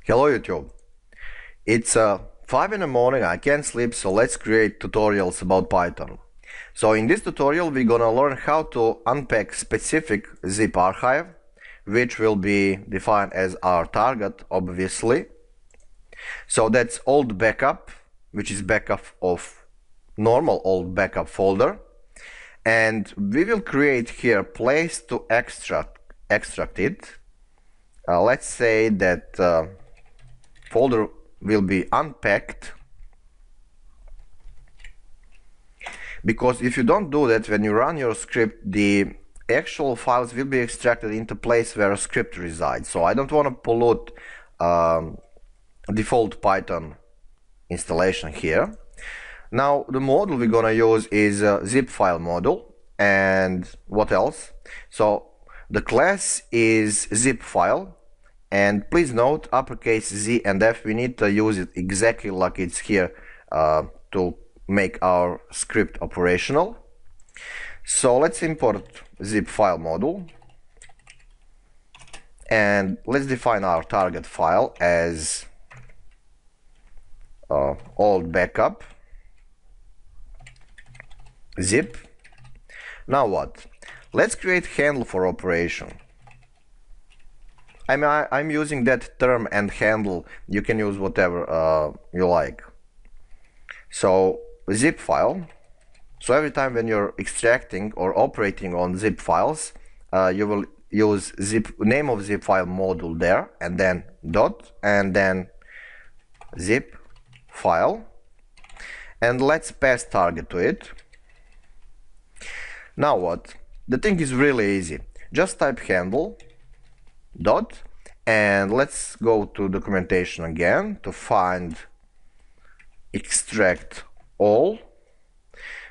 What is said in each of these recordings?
Hello YouTube. It's 5 in the morning, I can't sleep, so let's create tutorials about Python. So in this tutorial we're gonna learn how to unpack specific zip archive, which will be defined as our target, obviously. So that's old backup, which is backup of normal old backup folder. And we will create here place to extract it. Let's say that folder will be unpacked, because if you don't do that, when you run your script, the actual files will be extracted into place where a script resides. So I don't want to pollute default Python installation here. Now the module we're gonna use is a zip file module. And what else? So the class is zip file, and please note uppercase Z and F, we need to use it exactly like it's here to make our script operational. So let's import zip file module, and let's define our target file as old backup zip. Now what? Let's create handle for operation. I'm using that term and handle. You can use whatever you like. So zip file. So every time when you're extracting or operating on zip files, you will use name of zip file module there, and then dot, and then zip file, and let's pass target to it. Now what? The thing is really easy. Just type handle dot, and let's go to documentation again to find extract all,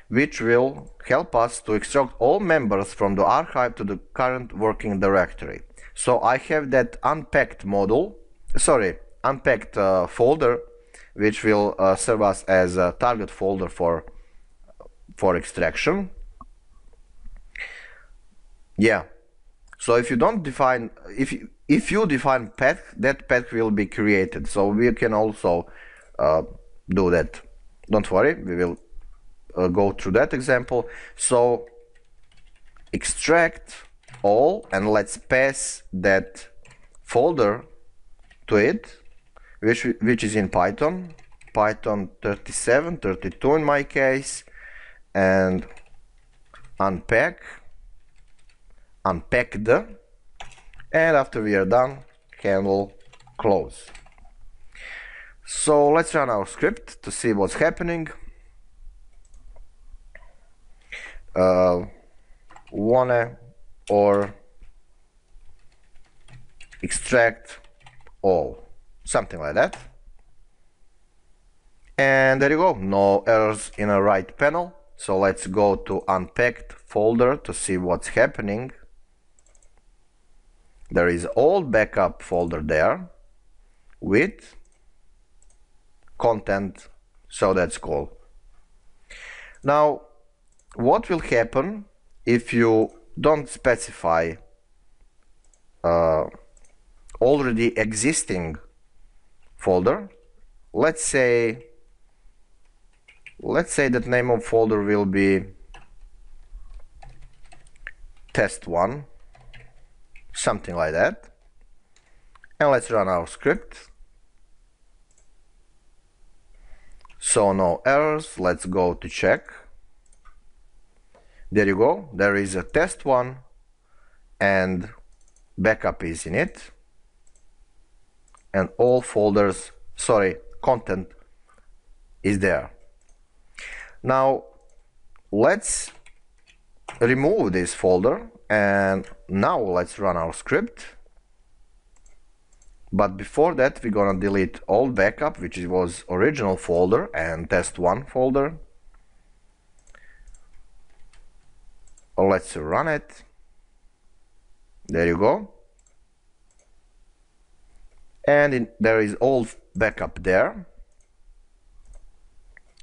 which will help us to extract all members from the archive to the current working directory. So I have that unpacked folder, which will serve us as a target folder for extraction. Yeah. So if you don't define, if you define path, that path will be created. So we can also do that. Don't worry, we will go through that example. So extract all, and let's pass that folder to it, which is in Python 37, 32 in my case, and unpacked, and after we are done, handle close. So let's run our script to see what's happening. Wanna or extract all, something like that. And there you go, no errors in the right panel. So let's go to unpacked folder to see what's happening. There is old backup folder there with content, so that's cool. Now what will happen if you don't specify already existing folder? Let's say that name of folder will be test1, something like that, and let's run our script. So no errors. Let's go to check. There you go, there is a test1 and backup is in it, and all folders, content is there. Now let's remove this folder, and now let's run our script. But before that, we're gonna delete all backup, which was original folder, and test1 folder. Let's run it. There you go, and there is all backup there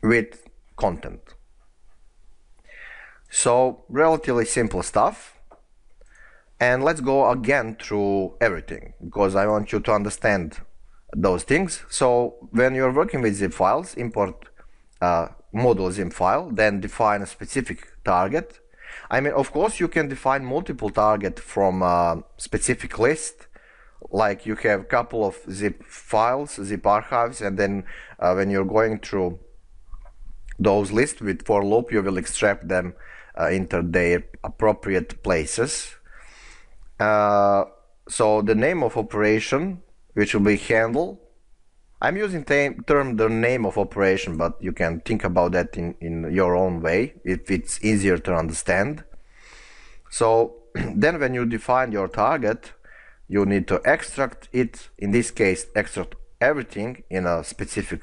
with content. So relatively simple stuff. And let's go again through everything, because I want you to understand those things. So when you're working with zip files, import module zip file, then define a specific target. I mean, of course, you can define multiple target from a specific list. Like you have a couple of zip files, zip archives, and then when you're going through those lists with for loop, you will extract them into their appropriate places. So the name of operation, which will be handle. I'm using term the name of operation, but you can think about that in your own way if it's easier to understand. So then when you define your target, you need to extract it, in this case extract everything in a specific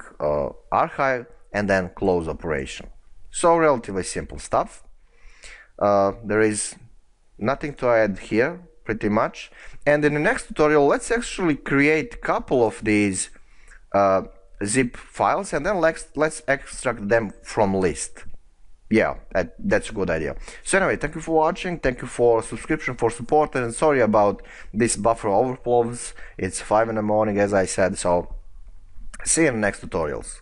archive, and then close operation. So relatively simple stuff. There is nothing to add here, pretty much. And in the next tutorial, let's actually create a couple of these zip files, and then let's extract them from list. Yeah, that's a good idea. So anyway, thank you for watching, thank you for subscription, for support, and sorry about this buffer overflows. It's 5 in the morning, as I said, so see you in the next tutorials.